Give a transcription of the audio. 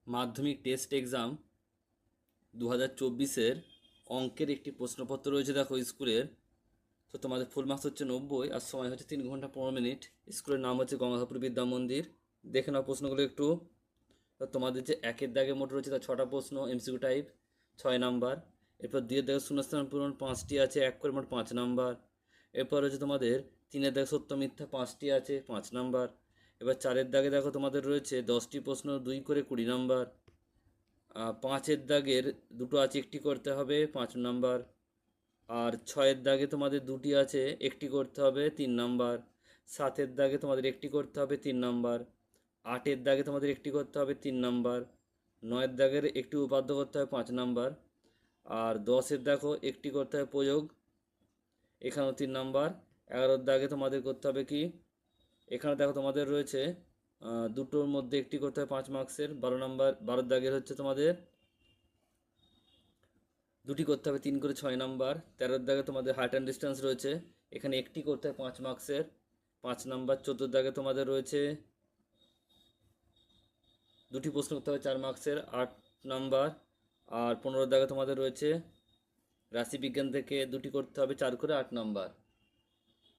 মাধ্যমিক test exam 2024-এর অঙ্কের একটি প্রশ্নপত্র রয়েছে দেখো স্কুলের। তো তোমাদের ফুল মার্কস হচ্ছে 90 আর সময় হচ্ছে 3 ঘন্টা 15 মিনিট। স্কুলের নাম হচ্ছে গঙ্গাধরপুর বিদ্যা মন্দির। দেখে নাও প্রশ্নগুলো একটু। তো তোমাদের যে একের দাগে মোট রয়েছে তার 6টা প্রশ্ন এমসিকিউ টাইপ, 6 নাম্বার। এরপর 2-এর দাগে শূন্যস্থান পূরণ 5টি আছে, 1 করে মোট 5 নাম্বার। এরপর হচ্ছে তোমাদের 3-এর দাগে সত্য মিথ্যা 5টি আছে, 5 নাম্বার। এবার 4-এর দাগে দেখো তোমাদের রয়েছে 10টি প্রশ্ন, 2 করে 20 নাম্বার। 5-এর দাগের দুটো আছে, একটি করতে হবে, 5 নাম্বার। আর 6-এর দাগে তোমাদের দুটি আছে, একটি করতে হবে, 3 নাম্বার। 7-এর দাগে তোমাদের একটি করতে হবে, 3 নাম্বার। 8-এর দাগে তোমাদের একটি করতে হবে, 3 নাম্বার। 9-এর দাগের একটি উপাদ্য করতে হবে, 5 নাম্বার। আর 10-এর দেখো একটি করতে হবে প্রয়োগ, এখানেও 3 নাম্বার। 11-এর দাগে তোমাদের করতে হবে কি, এখানে দেখো তোমাদের রয়েছে দুটোর মধ্যে একটি করতে হবে 5 মার্কসের, 12 নাম্বার। 12-এর দাগের হচ্ছে তোমাদের দুটি করতে হবে, 3 করে 6 নাম্বার। 13-এর দাগে তোমাদের হাইট অ্যান্ড ডিস্টেন্স রয়েছে, এখানে একটি করতে হবে 5 মার্কসের, 5 নাম্বার। 14-এর দাগে তোমাদের রয়েছে দুটি প্রশ্ন করতে হবে 4 মার্কসের, 8 নাম্বার। আর 15-এর দাগে তোমাদের রয়েছে রাশিবিজ্ঞান থেকে দুটি করতে হবে, 4 করে 8 নাম্বার।